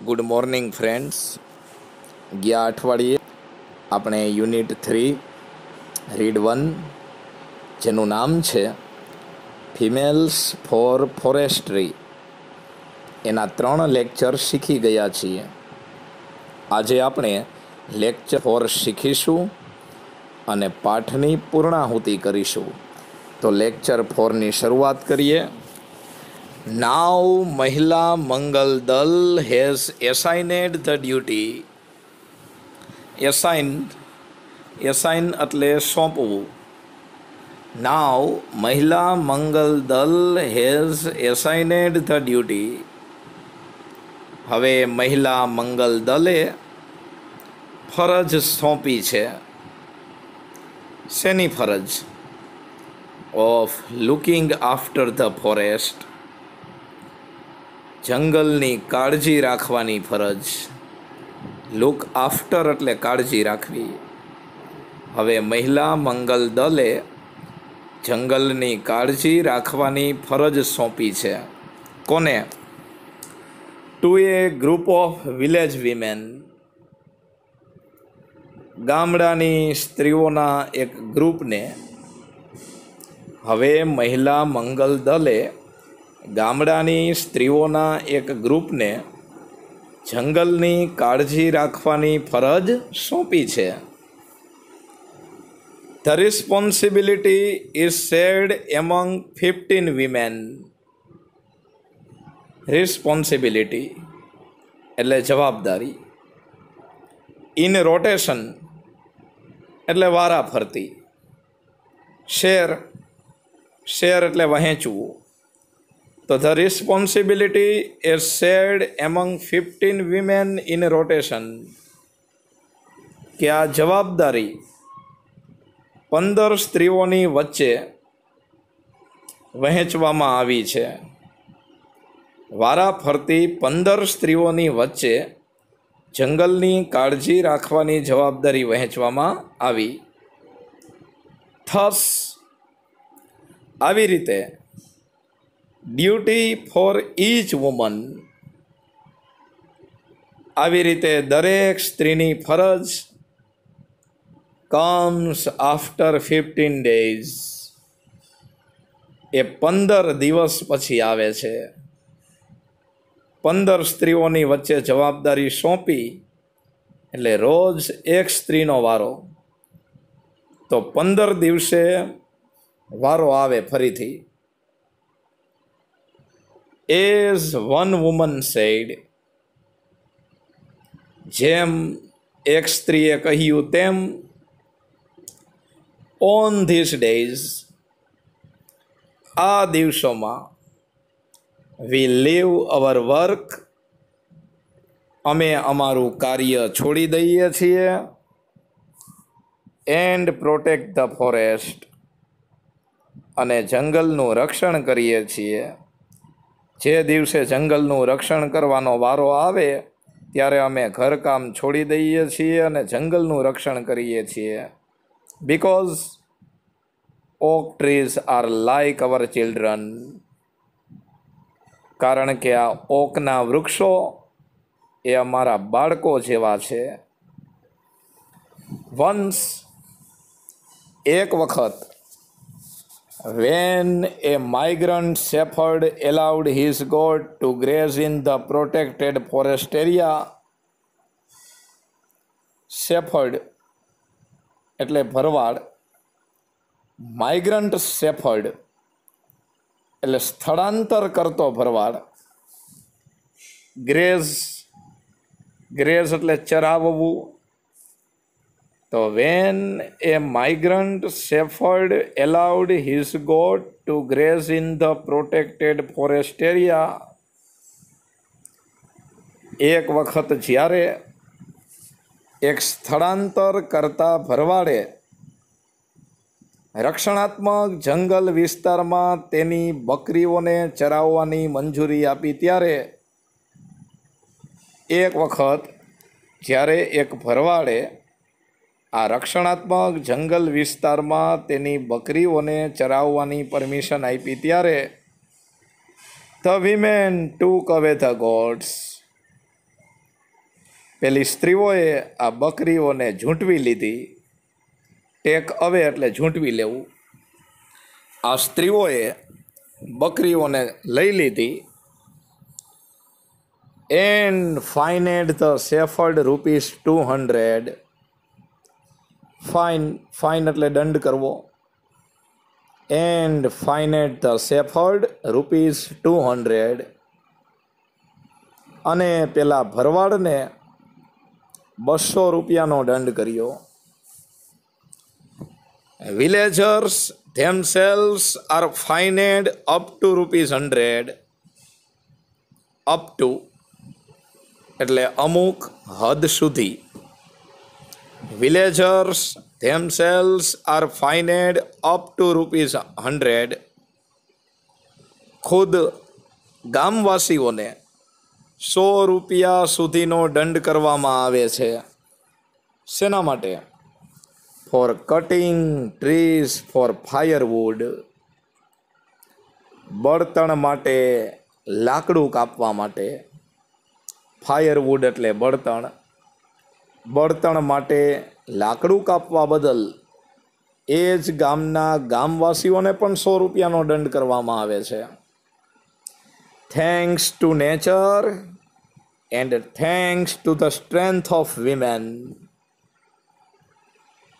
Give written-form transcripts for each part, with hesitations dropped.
Good morning friends. ગયા અઠવાડિયે આપણે યુનિટ 3 રીડ 1 જેનું નામ છે ફિમેલ્સ ફોર ફોરેસ્ટ્રી એના 3 લેક્ચર શીખી ગયા છીએ. આજે આપણે લેક્ચર 4 શીખીશું અને પાઠની પૂર્ણાહુતિ કરીશું. તો લેક્ચર 4ની શરૂઆત કરીએ. Now Mahila Mangal Dal has assigned the duty. Assign એટલે સોંપવું. Now Mahila Mangal Dal has assigned the duty. હવે મહિલા મંગલ દલે ફરજ સોંપી છે. શેની ફરજ? Of looking after the forest, જંગલની કાળજી રાખવાની ફરજ. લુક આફ્ટર એટલે કાળજી રાખવી. હવે મહિલા મંગલ દલે જંગલની કાળજી રાખવાની ફરજ સોંપી છે. કોને? To a group of village women, ગામડાની સ્ત્રીઓના એક ગ્રુપને. હવે મહિલા મંગલ દલે ગામડાની સ્ત્રીઓના એક ગ્રુપને જંગલની કાળજી રાખવાની ફરજ સોંપી છે. The responsibility is shared among 15 women. Responsibility એટલે જવાબદારી. ઇન રોટેશન એટલે વારા ફરતી. શેર એટલે વહેંચવું. તો the responsibility is shared among 15 women in rotation, કે આ જવાબદારી 15 સ્ત્રીઓની વચ્ચે વહેંચવામાં આવી છે. વારા ફરતી 15 સ્ત્રીઓની વચ્ચે જંગલની કાળજી રાખવાની જવાબદારી વહેંચવામાં આવી. થસ આવી રીતે ડ્યુટી ફોર ઈચ વુમન, આવી રીતે દરેક સ્ત્રીની ફરજ કમ્સ આફ્ટર 15 ડેઝ, એ 15 દિવસ પછી આવે છે. 15 સ્ત્રીઓની વચ્ચે જવાબદારી સોંપી એટલે રોજ એક સ્ત્રીનો વારો. તો 15 દિવસે વારો આવે ફરીથી. એઝ વન વુમન સેડ, જેમ એક સ્ત્રીએ કહ્યું તેમ. ઓન ધીસ ડેઝ, આ દિવસોમાં. વી લીવ અવર વર્ક, અમે અમારું કાર્ય છોડી દઈએ છીએ. એન્ડ પ્રોટેક્ટ ધ ફોરેસ્ટ, અને જંગલનું રક્ષણ કરીએ છીએ. જે દિવસે જંગલનું રક્ષણ કરવાનો વારો આવે ત્યારે અમે ઘરકામ છોડી દઈએ છીએ અને જંગલનું રક્ષણ કરીએ છીએ. Because oak trees are like our children, કારણ કે આ ઓકના વૃક્ષો એ અમારા બાળકો જેવા છે. વન્સ એક વખત, when a migrant shepherd allowed his goat to graze in the protected forest area. shepherd એટલે ભરવાડ. માઇગ્રન્ટ shepherd એટલે સ્થળાંતર કરતો ભરવાડ. ગ્રેઝ એટલે ચરાવવું. તો when a migrant shepherd allowed his goat to graze in the protected forest area, એક વખત જ્યારે એક સ્થળાંતર કરતા ભરવાડે રક્ષણાત્મક જંગલ વિસ્તારમાં તેની બકરીઓને ચરાવવાની મંજૂરી આપી ત્યારે, એક વખત જ્યારે એક ભરવાડે આ રક્ષણાત્મક જંગલ વિસ્તારમાં તેની બકરીઓને ચરાવવાની પરમિશન આપી ત્યારે The women took away the goats. પેલી સ્ત્રીઓએ આ બકરીઓને ઝૂંટવી લીધી. ટેક અવે એટલે ઝૂંટવી લેવું. આ સ્ત્રીઓએ બકરીઓને લઈ લીધી. And fined the shepherd ₹200. Fine એટલે દંડ કરવો. And fined the shepherd ₹200. અને પેલા ભરવાડને ₹200નો દંડ કર્યો. Villagers themselves are fined up to ₹100. Up to એટલે અમુક હદ સુધી. Villagers themselves are fined up to ₹100. ખુદ ગામવાસીઓને ₹100 સુધીનો દંડ કરવામાં આવે છે. શેના માટે? For cutting trees for firewood. બળતણ માટે, લાકડું કાપવા માટે. ફાયરવુડ એટલે બળતણ. બળતણ માટે લાકડું કાપવા બદલ એ જ ગામના ગામવાસીઓને પણ ₹100નો દંડ કરવામાં આવે છે. Thanks to nature and thanks to the strength of women.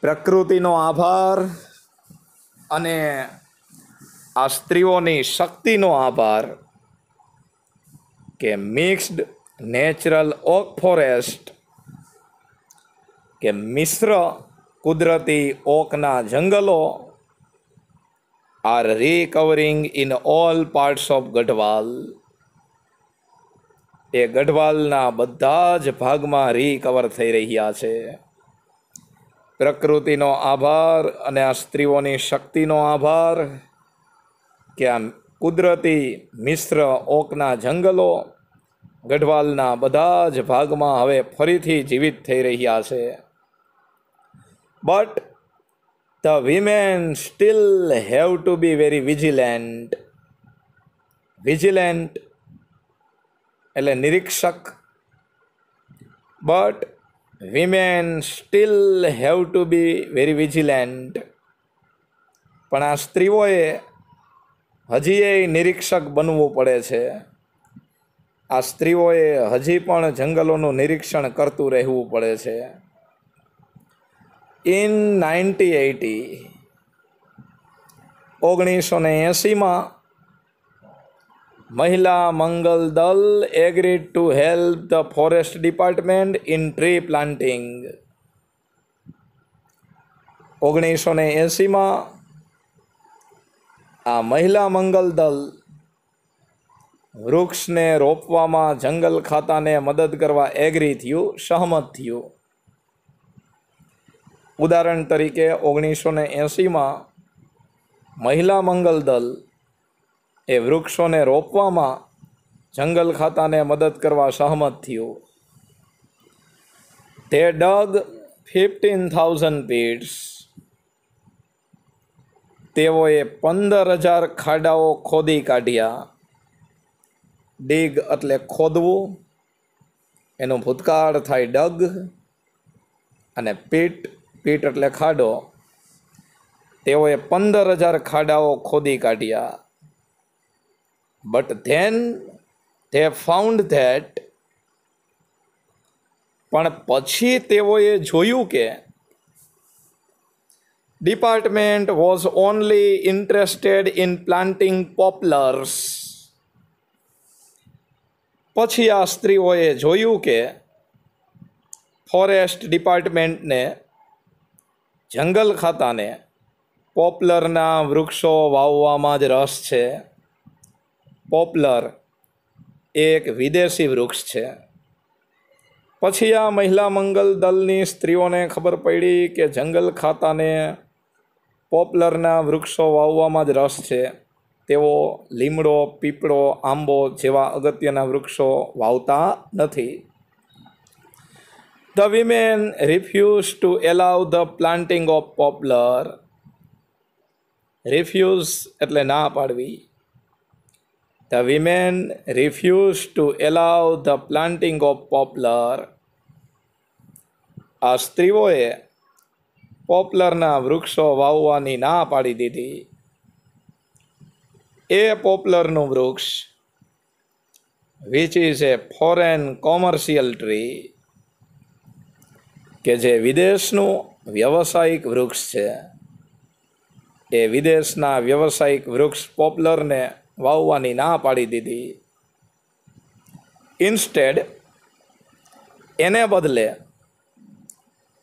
પ્રકૃતિનો આભાર અને આ સ્ત્રીઓની શક્તિનો આભાર કે મિક્સ્ડ નેચરલ ઓક ફોરેસ્ટ કે મિશ્ર કુદરતી ઓકના જંગલો are recovering in all parts of Garhwal. એ ગઢવાલના બધા જ ભાગમાં રિકવર થઈ રહ્યા છે. પ્રકૃતિનો આભાર અને આ સ્ત્રીઓની શક્તિનો આભાર કે આ કુદરતી મિશ્ર ઓકના જંગલો ગઢવાલના બધા જ ભાગમાં હવે ફરીથી જીવિત થઈ રહ્યા છે. But the women steel have to be very vigilant. Vigilant એટલે નિરીક્ષક. But women steel have to be very vigilant. પણ આ સ્ત્રીઓએ હજી એ નિરીક્ષક બનવું પડે છે. આ સ્ત્રીઓએ હજી પણ જંગલોનું નિરીક્ષણ કરતું રહેવું પડે છે. ઇન 1980 મહિલા મંગલ દળ agreed to help the forest department in tree planting. 1980 આ મહિલા મંગલ દળ વૃક્ષને રોપવામાં જંગલ ખાતાને મદદ કરવા એગ્રી થયું, સહમત થયું. ઉદાહરણ તરીકે 1980 મહિલા મંગલ દળ એ વૃક્ષોને રોપવામાં જંગલ ખાતાને મદદ કરવા સહમત થયું. તે ડગ 15,000 pits. તેઓએ 15,000 ખાડાઓ ખોદી કાઢ્યા. ડિગ એટલે ખોદવું, એનું ભૂતકાળ થાય ડગ, અને પીટ એટલે ખાડો. તેઓએ 15,000 ખાડાઓ ખોદી કાઢ્યા. But then they found that. પણ પછી તેઓએ જોયું કે department was only interested in planting poplars. પછી આ સ્ત્રીઓએ જોયું કે ફોરેસ્ટ ડિપાર્ટમેન્ટને, જંગલ ખાતાને પોપ્લરના વૃક્ષો વાવવામાં જ રસ છે. પોપ્લર એક વિદેશી વૃક્ષ છે. પછી આ મહિલા મંગલ દળની સ્ત્રીઓને ખબર પડી કે જંગલ ખાતાને પોપ્લરના વૃક્ષો વાવવામાં જ રસ છે. તેઓ લીમડો, પીપળો, આંબો જેવા અગત્યના વૃક્ષો વાવતા નથી. The women refused to allow the planting of poplar. Refuse એટલે ના પાડવી. The women refused to allow the planting of poplar. આ સ્ત્રીઓએ પોપ્લરના વૃક્ષો વાવવાની ના પાડી દીધી. એ પોપ્લરનું વૃક્ષ which is A foreign commercial tree, કે જે વિદેશનું વ્યવસાયિક વૃક્ષ છે, એ વિદેશના વ્યવસાયિક વૃક્ષ પોપ્લરને વાવવાની ના પાડી દીધી. ઇન્સ્ટેડ એને બદલે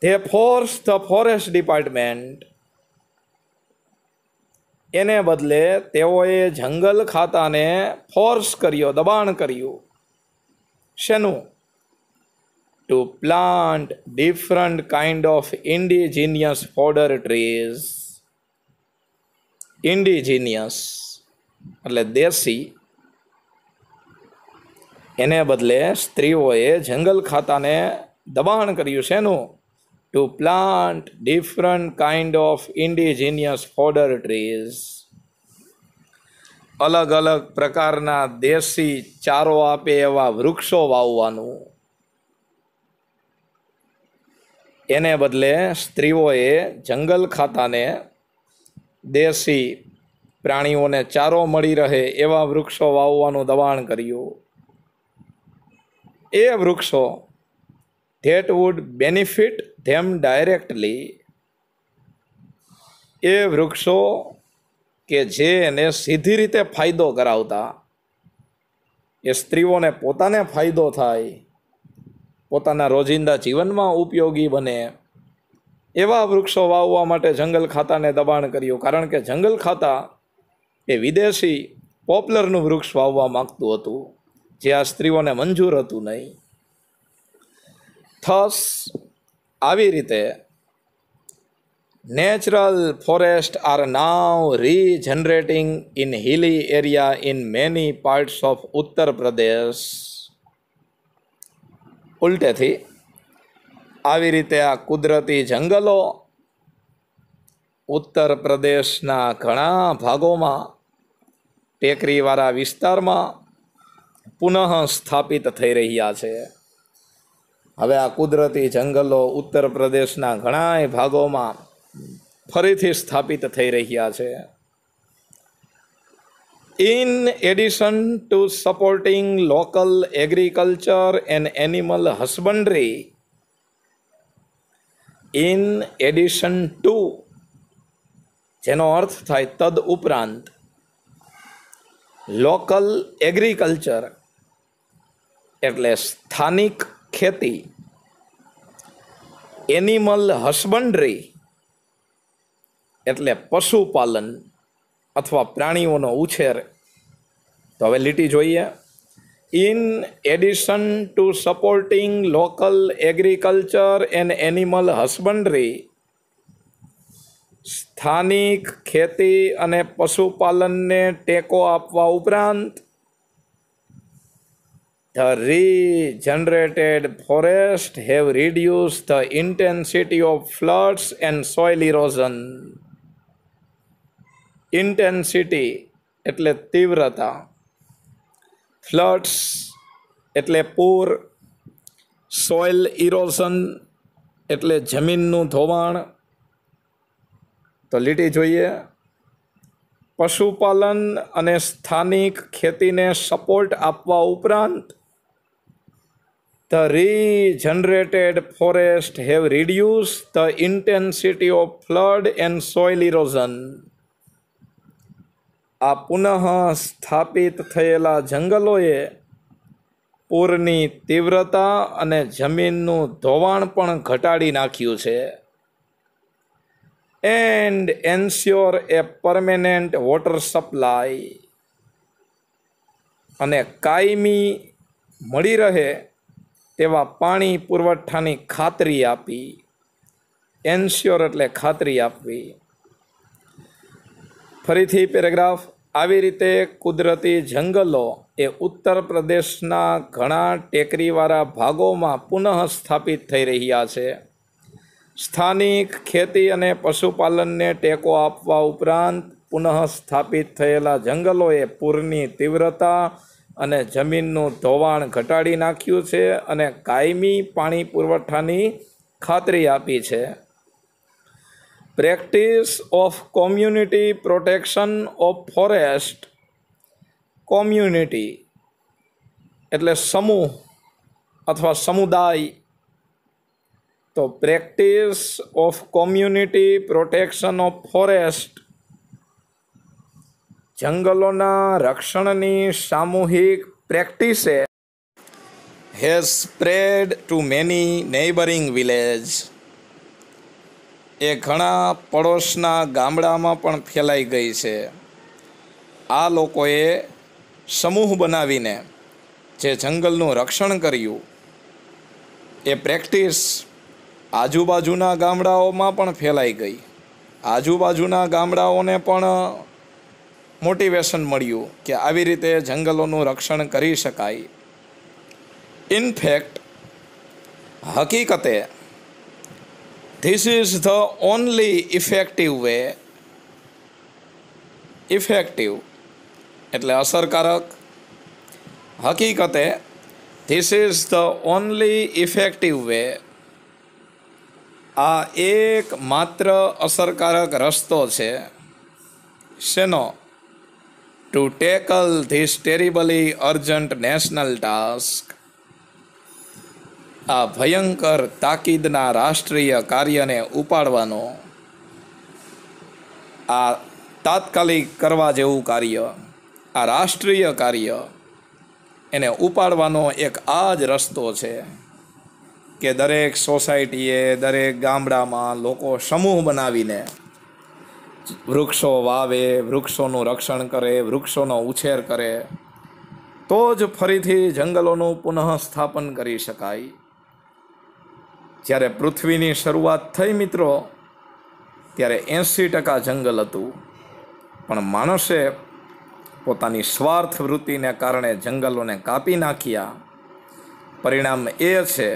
they forced the forest department, એને બદલે તેઓએ જંગલ ખાતાને ફોર્સ કર્યો, દબાણ કર્યું. શેનું? To plant different kind of indigenous fodder trees. Indigenous એટલે દેશી. એને બદલે સ્ત્રીઓએ જંગલ ખાતાને દબાણ કર્યું. શેનું? To plant different kind of indigenous fodder trees. અલગ અલગ પ્રકારના દેશી ચારો આપે એવા વૃક્ષો વાવવાનું. એને બદલે સ્ત્રીઓએ જંગલ ખાતાને દેશી પ્રાણીઓને ચારો મળી રહે એવા વૃક્ષો વાવવાનું દબાણ કર્યું. એ વૃક્ષો that would benefit them directly, એ વૃક્ષો કે જે એને સીધી રીતે ફાયદો કરાવતા, એ સ્ત્રીઓને પોતાને ફાયદો થાય, પોતાના રોજિંદા જીવનમાં ઉપયોગી બને એવા વૃક્ષો વાવવા માટે જંગલ ખાતાને દબાણ કર્યું. કારણ કે જંગલ ખાતા એ વિદેશી પોપ્લરનું વૃક્ષ વાવવા માગતું હતું, જે આ સ્ત્રીઓને મંજૂર હતું નહીં. થસ આવી રીતે natural forest are now regenerating in hilly area in many parts of Uttar Pradesh. ઉલટેથી આવી રીતે આ કુદરતી જંગલો ઉત્તર પ્રદેશના ઘણા ભાગોમાં ટેકરીવાળા વિસ્તારમાં પુનઃ સ્થાપિત થઈ રહ્યા છે. હવે આ કુદરતી જંગલો ઉત્તર પ્રદેશના ઘણા ભાગોમાં ફરીથી સ્થાપિત થઈ રહ્યા છે. In addition to supporting local agriculture and animal husbandry, in addition to, જેનો અર્થ થાય તદ ઉપરાંત, લોકલ એગ્રીકલ્ચર એટલે સ્થાનિક ખેતી, એનિમલ હસબન્ડરી એટલે પશુપાલન અથવા પ્રાણીઓનો ઉછેર. તો હવે લીટી જોઈએ. In addition to supporting local agriculture and animal husbandry, સ્થાનિક ખેતી અને પશુપાલનને ટેકો આપવા ઉપરાંત, the regenerated forest have reduced the intensity of floods and soil erosion. Intensity એટલે તીવ્રતા, floods એટલે પૂર, soil erosion એટલે જમીનનું ધોવાણ. તો લીટી જોઈએ. પશુપાલન અને સ્થાનિક ખેતીને સપોર્ટ આપવા ઉપરાંત the regenerated forest have reduced the intensity of flood and soil erosion. આ પુનઃ સ્થાપિત થયેલા જંગલોએ પૂરની તીવ્રતા અને જમીનનું ધોવાણ પણ ઘટાડી નાખ્યું છે. And ensure A permanent water supply, અને કાયમી મળી રહે તેવા પાણી પુરવઠાની ખાતરી આપી. એન્શ્યોર એટલે ખાતરી આપવી. ફરીથી પેરેગ્રાફ. આવી રીતે કુદરતી જંગલો એ ઉત્તર પ્રદેશના ઘણા ટેકરીવાળા ભાગોમાં પુનઃ સ્થાપિત થઈ રહ્યા છે. સ્થાનિક ખેતી અને પશુપાલનને ટેકો આપવા ઉપરાંત પુનઃ સ્થાપિત થયેલા જંગલોએ પૂરની તીવ્રતા અને જમીનનું ધોવાણ ઘટાડી નાખ્યું છે અને કાયમી પાણી પુરવઠાની ખાતરી આપી છે. Practice of community protection of forest. Community એટલે સમૂહ અથવા સમુદાય. તો practice of community protection of forest જંગલોના રક્ષણની સામૂહિક પ્રેક્ટિસે has spread to many neighbouring village. એ ઘણા પડોશના ગામડામાં પણ ફેલાઈ ગઈ છે. આ લોકોએ સમૂહ બનાવીને જે જંગલનું રક્ષણ કર્યું એ પ્રેક્ટિસ આજુબાજુના ગામડાઓમાં પણ ફેલાઈ ગઈ. આજુબાજુના ગામડાઓને પણ મોટિવેશન મળ્યું કે આવી રીતે જંગલોનું રક્ષણ કરી શકાય. ઇનફેક્ટ હકીકતે this is the only effective way. Effective એટલે અસરકારક. હકીકતે this is the only effective way. આ એક માત્ર અસરકારક રસ્તો છે. શેનો? To tackle this terribly urgent national task. આ ભયંકર તાકીદના રાષ્ટ્રીય કાર્યને ઉપાડવાનો, આ તાત્કાલિક કરવા જેવું કાર્ય, આ રાષ્ટ્રીય કાર્ય, એને ઉપાડવાનો એક આ જ રસ્તો છે કે દરેક સોસાયટીએ, દરેક ગામડામાં લોકો સમૂહ બનાવીને વૃક્ષો વાવે, વૃક્ષોનું રક્ષણ કરે, વૃક્ષોનો ઉછેર કરે, તો જ ફરીથી જંગલોનું પુનઃસ્થાપન કરી શકાય. જ્યારે પૃથ્વીની શરૂઆત થઈ મિત્રો, ત્યારે 80% જંગલ હતું, પણ માણસે પોતાની સ્વાર્થ વૃત્તિને કારણે જંગલોને કાપી નાખ્યા. પરિણામ એ છે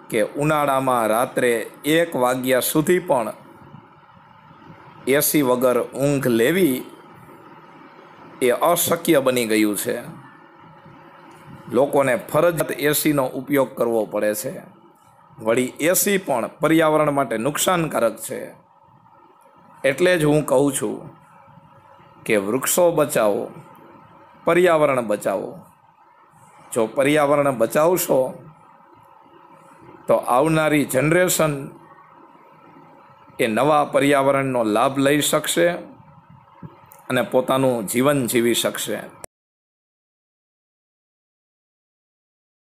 કે ઉનાળામાં રાત્રે 1 વાગ્યા સુધી પણ એસી વગર ઊંઘ લેવી એ અશક્ય બની ગયું છે. લોકોને ફરજિયાત એસીનો ઉપયોગ કરવો પડે છે. વળી એસી પણ પર્યાવરણ માટે નુકસાનકારક છે. એટલે જ હું કહું છું કે વૃક્ષો બચાવો, પર્યાવરણ બચાવો. જો પર્યાવરણ બચાવશો તો આવનારી જનરેશન એ નવા પર્યાવરણનો લાભ લઈ શકશે અને પોતાનું જીવન જીવી શકશે.